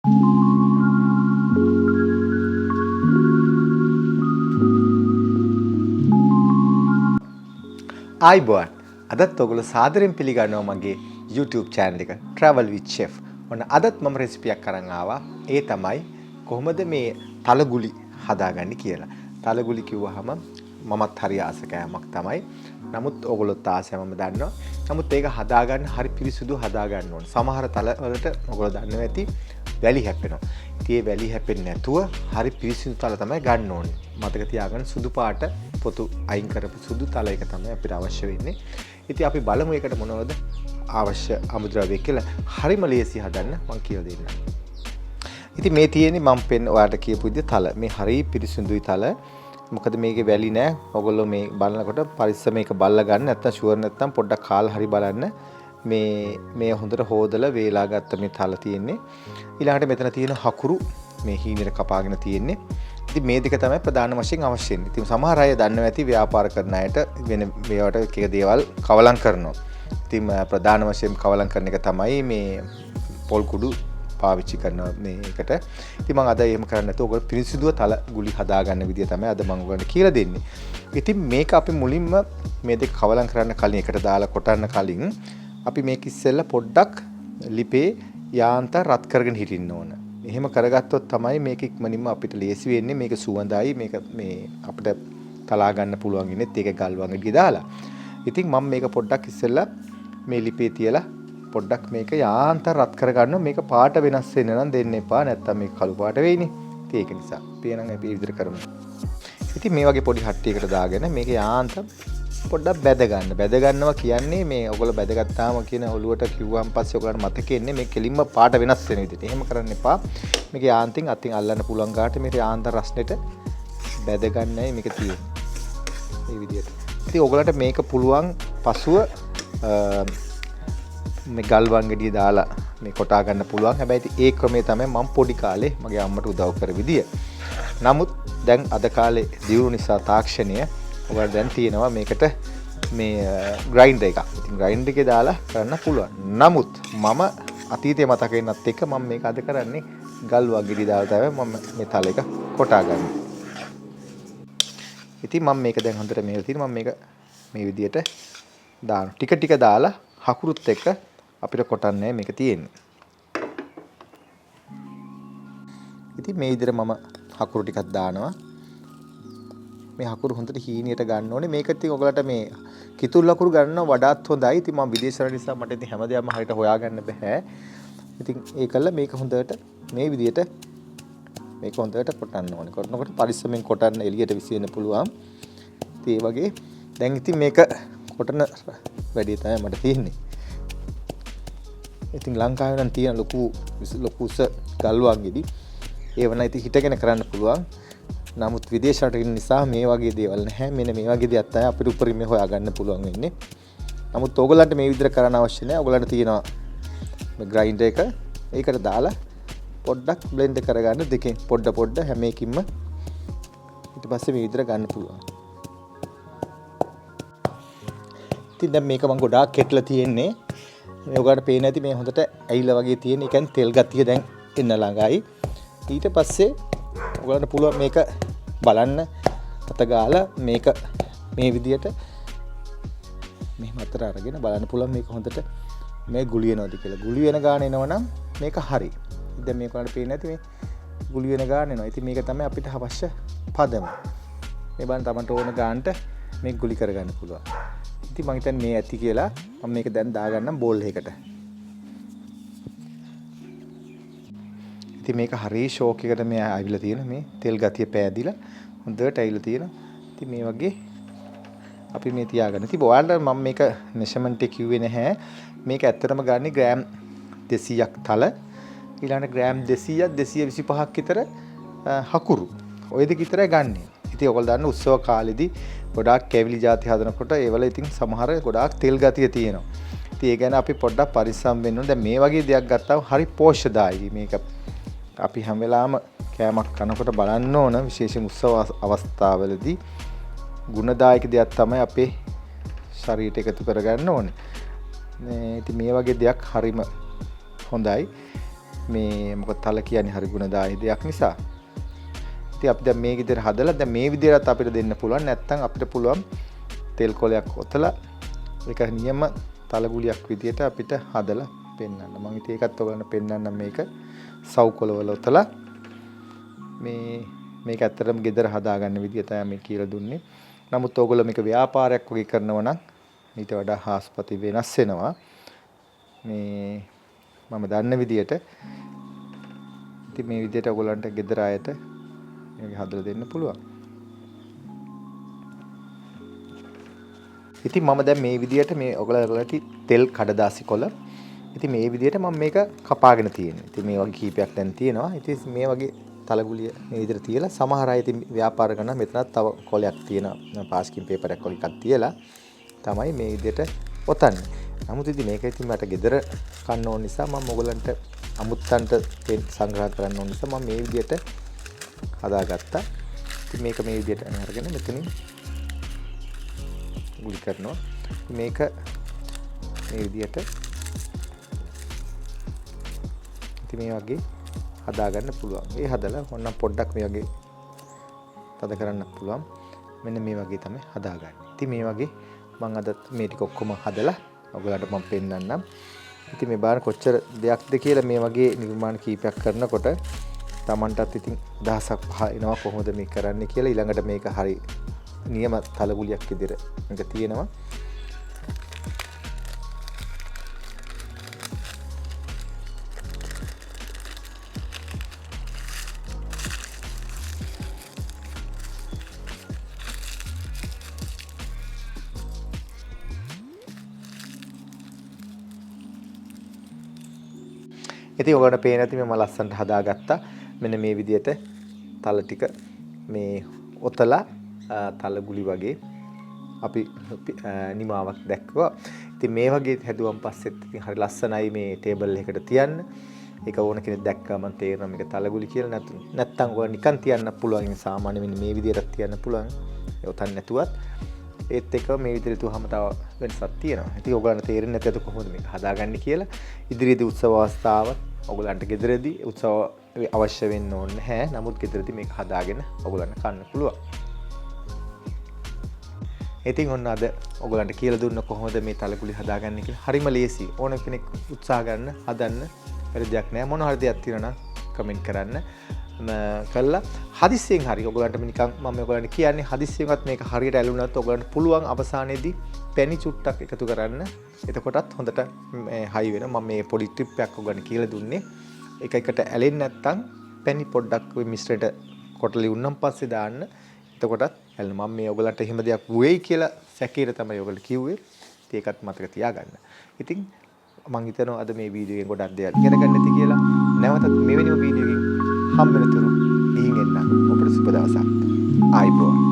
ආයිබෝන් අදත් ඔයගොල්ලෝ සාදරයෙන් පිළිගන්නවා මගේ YouTube channel එක Travel with Chef. ඔන්න අදත් මම රෙසිපියක් අරන් ආවා. ඒ තමයි කොහොමද මේ තලගුලි හදාගන්නේ කියලා. තලගුලි කිව්වහම මමත් හරි ආස කෑමක් තමයි. නමුත් ඔයගොල්ලොත් ආසයි මම දන්නවා. නමුත් ඒක හදාගන්න හරි පිරිසුදු හදාගන්න ඕන. සමහර තල වලට ඔයගොල්ලෝ දන්නවා ඇති වැලි හැපෙනවා. ඉතින් ඒ වැලි හැපෙන්නේ නැතුව හරි පිරිසිදු තල තමයි ගන්න ඕනේ. මතක තියාගන්න සුදු පාට පොතු අයින් කරපු සුදු තල එක තමයි අපිට අවශ්‍ය වෙන්නේ. ඉතින් අපි බලමු ඒකට මොනවද අවශ්‍ය අමුද්‍රව්‍ය කියලා. හරිම ලේසි හදන්න මම කියලා දෙන්නම්. ඉතින් මේ තියෙන්නේ මම ඔයාලට කියපු විදිහ තල. මේ හරි පිරිසිදුයි තල. මොකද මේකේ වැලි නෑ. ඔයගොල්ලෝ මේ බලනකොට පරිස්සම මේක බලලා ගන්න. නැත්තම් ෂුවර් නැත්තම් පොඩ්ඩක් කාලා හරි බලන්න. මේ හොඳට හොදලා වේලා ගත්ත මේ තල තියෙන්නේ. ඊළඟට මෙතන තියෙන හකුරු මේ හීනෙට කපාගෙන තියෙන්නේ. ඉතින් මේ දෙක තමයි ප්‍රධාන වශයෙන් අවශ්‍ය වෙන්නේ. ඉතින් සමහර අය දන්නවා ඇති ව්‍යාපාර කරන අයට වෙන මේවට එක එක දේවල් කවලම් කරනවා. ඉතින් ප්‍රධාන වශයෙන් කවලම් කරන එක තමයි මේ පොල් කුඩු පාවිච්චි කරන මේකට. ඉතින් මම අද එහෙම කරන්නේ නැතුව ඔයගොල්ලෝ පිරිසිදුව තල ගුලි හදාගන්න විදිය තමයි අද මම ඔයගොල්ලන්ට කියලා දෙන්නේ. ඉතින් මේක අපි මුලින්ම මේ දෙක කවලම් කරන්න කලින් එකට දාලා කොටන්න කලින් අපි මේක ඉස්සෙල්ලා පොඩ්ඩක් ලිපේ යාන්තම් රත් කරගෙන හිටින්න ඕන. එහෙම කරගත්තොත් තමයි මේක ඉක්මනින්ම අපිට ලේසි වෙන්නේ. මේක සුවඳයි. මේක මේ අපිට තලා ගන්න පුළුවන් ඉන්නේ ඒක ගල් වංගෙඩිය දාලා. ඉතින් මම මේක පොඩ්ඩක් ඉස්සෙල්ලා මේ ලිපේ තියලා පොඩ්ඩක් මේක යාන්තම් රත් කරගන්නවා. මේක පාට වෙනස් වෙන්න නම් දෙන්න එපා. නැත්තම් මේක කළු පාට වෙයිනේ. ඉතින් ඒක නිසා අපි එහෙනම් අපි විදිහට කරමු. ඉතින් මේ වගේ පොඩි හට්ටියකට දාගෙන මේක යාන්තම් පොඩ්ඩක් බැද ගන්න. බැද ගන්නවා කියන්නේ මේ ඔයගොල්ලෝ බැදගත්තාම කියන ඔලුවට කිව්වන් පස්සේ ඔයගොල්ලන්ට මතකෙ ඉන්නේ මේ කෙලින්ම පාට වෙනස් වෙන විදිහට. එහෙම කරන්න එපා. මේක යාන්තින් අතින් අල්ලන්න පුළුවන් ගාට මේක යාන්තම් රස්නෙට බැද ගන්නයි මේක තියෙන්නේ. මේ විදිහට. ඉතින් ඔයගොල්ලන්ට මේක පුළුවන් පසුව මේ ගල් වංගෙඩිය දාලා මේ කොටා ගන්න පුළුවන්. හැබැයි ඒ ක්‍රමය තමයි මම පොඩි කාලේ මගේ අම්මට උදව් කර විදිය. නමුත් දැන් අද කාලේ දියුණු නිසා තාක්ෂණය ඔයාලා දැන් තියෙනවා මේකට මේ ග්‍රයින්ඩර් එකක්. ඉතින් ග්‍රයින්ඩර් එකේ දාලා කරන්න පුළුවන්. නමුත් මම අතීතේ මතක වෙනත් එක්ක මම මේක අද කරන්නේ ගල් වගිරි දාලා තමයි මම මේ තල එක කොටා ගන්න. ඉතින් මම මේක දැන් හොඳට මේක තියෙන මම මේක මේ විදියට දාන ටික ටික දාලා හකුරුත් එක්ක අපිට කොටන්නේ මේක තියෙන්නේ. ඉතින් මේ විදිහට මම හකුරු ටිකක් දානවා. මේ හකුරු හොඳට හීනියට ගන්න ඕනේ. මේක ඉතින් ඔයගලට මේ කිතුල් හකුරු ගන්නව වඩාත් හොඳයි. ඉතින් මම විදේශ රට නිසා මට ඉතින් හැමදේම හරියට හොයාගන්න බෑ. ඉතින් ඒකල මේක හොඳට මේ විදිහට මේක හොඳට කොටන්න ඕනේ. කොටනකොට පරිස්සමෙන් කොටන්න එළියට විසින්න පුළුවන්. ඉතින් ඒ වගේ දැන් ඉතින් මේක කොටන වැඩි තමයි මට තියෙන්නේ. ඉතින් ලංකාවේ නම් තියෙන ලොකු උස ගල්වන්ගෙඩි ඒව නම් ඉතින් හිටගෙන කරන්න පුළුවන්. නමුත් විදේශ රටක ඉන්න නිසා මේ වගේ දේවල් නැහැ. මෙන්න මේ වගේ දේවල් තමයි අපිට උපරිමයෙන් හොයාගන්න පුළුවන් වෙන්නේ. නමුත් ඕගොල්ලන්ට මේ විදිහට කරන්න අවශ්‍ය නැහැ. ඕගොල්ලන්ට තියෙනවා මේ ග්‍රයින්ඩර් එක. ඒකට දාලා පොඩ්ඩක් බ්ලෙන්ඩ් කරගන්න දෙකෙන් පොඩ හැම එකකින්ම ඊට පස්සේ මේ විදිහට ගන්න පුළුවන්. ඉතින් දැන් මේක මම ගොඩාක් කෙටලා තියෙන්නේ. මේ ඔයාලට පේන ඇති මේ හොඳට ඇයිලා වගේ තියෙන. ඒ කියන්නේ තෙල් ගතිය දැන් එන්න ළඟයි. ඊට පස්සේ ඔයාලට පුළුවන් මේක බලන්න අත ගාලා මේක මේ විදියට මෙහෙම අතට අරගෙන බලන්න පුළුවන් මේක හොඳට මේ ගුලි වෙනවද කියලා. ගුලි වෙන ගාන එනවනම් මේක හරි. දැන් මේක ඔයාලට පේන්නේ නැති මේ ගුලි වෙන ගාන එනවා. ඉතින් මේක තමයි අපිට අවශ්‍ය පදම. මේ බලන්න තමන්ට ඕන ගානට මේක ගුලි කරගන්න පුළුවන්. ඉතින් මම හිතන්නේ මේ ඇති කියලා මම මේක දැන් දාගන්නම් බෝල් එකකට. ඉතින් මේක හරිය ෂෝක් එකකට මේ ආවිලා තියෙන මේ තෙල් ගතිය පෑදිලා හොඳට ඇවිල්ලා තියෙනවා. ඉතින් මේ වගේ අපි මේ තියාගන්න. ඉතින් ඔයාලට මම මේක මෙෂර්මන්ට් එක කිව්වේ නැහැ. මේක ඇත්තටම ගන්නේ ග්‍රෑම් 200ක් තල. ඊළඟට ග්‍රෑම් 200ක් 225ක් විතර හකුරු. ඔය දෙක විතරයි ගන්නෙ. ඉතින් ඔයගොල්ලෝ දන්න උත්සව කාලෙදී ගොඩාක් කැවිලි ಜಾති හදනකොට ඒවල ඉතින් සමහර ගොඩාක් තෙල් ගතිය තියෙනවා. ඉතින් ඒ ගැන අපි පොඩ්ඩක් පරිස්සම් වෙන්න ඕනේ. දැන් මේ වගේ දෙයක් ගත්තාම හරි පෝෂ්‍යදායී මේක. අපි හැම වෙලාවම කෑමක් කනකොට බලන්න ඕන විශේෂයෙන් උත්සව අවස්ථාවලදී ගුණදායක දෙයක් තමයි අපේ ශරීරයට එකතු කරගන්න ඕනේ. ඉතින් මේ වගේ දෙයක් හරිම හොඳයි. මේ මොකද තල කියන්නේ හරි ගුණදායී දෙයක් නිසා. ඉතින් අපි දැන් මේ විදිහට හදලා දැන් මේ විදිහට අපිට දෙන්න පුළුවන්. නැත්නම් අපිට පුළුවන් තෙල් කොලයක් ඔතලා ඒක නියම තලගුලියක් විදිහට අපිට හදලා පෙන්වන්න. මම ඉතින් ඒකත් ඔයගලන්ට පෙන්වන්නම් මේක සව් කොලවල ඔතලා මේක ඇත්තටම ගෙදර හදාගන්න විදිය තමයි මේ කියලා දුන්නේ. නමුත් ඔයගොල්ලෝ මේක ව්‍යාපාරයක් වගේ කරනවා නම් ඊට වඩා හාස්පති වෙනස් වෙනවා. මේ මම දන්න විදියට ඉතින් මේ විදියට ඔයගොල්ලන්ට ගෙදර අයට මේක හදලා දෙන්න පුළුවන්. ඉතින් මම දැන් මේ විදියට මේ ඔයගොල්ලන්ට තෙල් කඩදාසි කොළ ඉතින් මේ විදියට මම මේක කපාගෙන තියෙනවා. ඉතින් මේ වගේ කීපයක් දැන් තියෙනවා. ඉතින් මේ වගේ තලගුලිය මේ විදිහට තියලා සමහර අය ඉතින් ව්‍යාපාර කරන මෙතනත් තව කොලයක් තියෙනවා පාස්කින් පේපර් එකක් වගේ එකක් තියලා තමයි මේ විදිහට ඔතන්නේ. නමුත් ඉතින් මේක ඉතින් මට ගෙදර කන්න ඕන නිසා මම ඔයගලන්ට අමුත්තන්ට සංග්‍රහ කරන්න ඕන නිසා මම මේ විදිහට හදාගත්තා. ඉතින් මේක මේ විදිහට අරගෙන මෙතනින් ගුලි කරනවා. මේක මේ විදිහට ඉතින් මේ වගේ හදාගන්න පුළුවන්. ඒ හදලා ඕනම් පොඩ්ඩක් මේ වගේ තද කරන්න පුළුවන්. මෙන්න මේ වගේ තමයි හදාගන්නේ. ඉතින් මේ වගේ මම අද මේ ටික ඔක්කොම හදලා ඔයගලන්ට මම පෙන්නන්නම්. ඉතින් මේ බාන කොච්චර දෙයක්ද කියලා මේ වගේ නිර්මාණ කීපයක් කරනකොට Tamanටත් ඉතින් අදහසක් පහ එනවා කොහොමද මේ කරන්නේ කියලා. ඊළඟට මේක හරි නියම තලගුලියක් විදිහට මේක තියෙනවා. ඉතින් ඔයගොල්ලන්ට පේන ඇති මම ලස්සනට හදාගත්තා. මෙන්න මේ විදිහට තල ටික මේ ඔතලා තලගුලි වගේ අපි නිමාවක් දැක්වුවා. ඉතින් මේ වගේ හැදුවම් පස්සෙත් ඉතින් හරි ලස්සනයි මේ ටේබල් එකකට තියන්න. ඒක ඕන කෙනෙක් දැක්කම තේරෙනවා මේක තලගුලි කියලා. නැත්නම් ඔය නිකන් තියන්න පුළුවන්. ඉතින් සාමාන්‍ය මෙන්න මේ විදිහට තියන්න පුළුවන්. ඔතන නැතුවත් ඒත් එක මේ විදිහට තුවහම තව වෙනසක් තියෙනවා. ඉතින් ඔයගලන්ට තේරෙන්නේ නැත්නම් කොහොමද මේක හදාගන්නේ කියලා. ඉදිරියේදී උත්සව අවස්ථාවක් ඔයගලන්ට ගෙදරදී උත්සව අවශ්‍ය වෙන්න ඕනේ නැහැ. නමුත් ගෙදරදී මේක හදාගෙන ඔයගලන්ට කන්න පුළුවන්. ඉතින් ඔන්න අද ඔයගලන්ට කියලා දුන්න කොහොමද මේ තලගුලි හදාගන්නේ කියලා. හරිම ලේසි. ඕන කෙනෙක් උත්සාහ ගන්න හදන්න බැරි දෙයක් නෑ. මොන හරි දෙයක් තියෙනවා නම් කමෙන්ට් කරන්න. කළා හදිස්සියෙන් හරි ඔයගලන්ට නිකන් මම ඔයගලන්ට කියන්නේ හදිස්සියෙන්වත් මේක හරියට ඇලුනොත් ඔයගලන්ට පුළුවන් අවසානයේදී පැණි චුට්ටක් එකතු කරන්න. එතකොටත් හොඳට හයි වෙනවා. මම මේ පොඩි ටිප් එකක් ඔයගලන්ට කියලා දුන්නේ. එක එකට ඇලෙන්නේ නැත්නම් පැණි පොඩ්ඩක් ඔය මිශ්‍රයට කොටලි උන්නම් පස්සේ දාන්න. එතකොටත් ඇලෙනවා. මම මේ ඔයගලන්ට එහෙම දෙයක් වෙයි කියලා සැකේට තමයි ඔයගලට කිව්වේ. ඒකත් මතක තියාගන්න. ඉතින් මම හිතනවා අද මේ වීඩියෝ එකෙන් ගොඩක් දේවල් ඉගෙන ගන්න ඇති කියලා. නැවතත් මෙවැනිම වීඩියෝ එකකින් හම්බ වෙනතුරු ගිහින් එන්න. ඔබට සුබ දවසක්. ආයිබෝන්.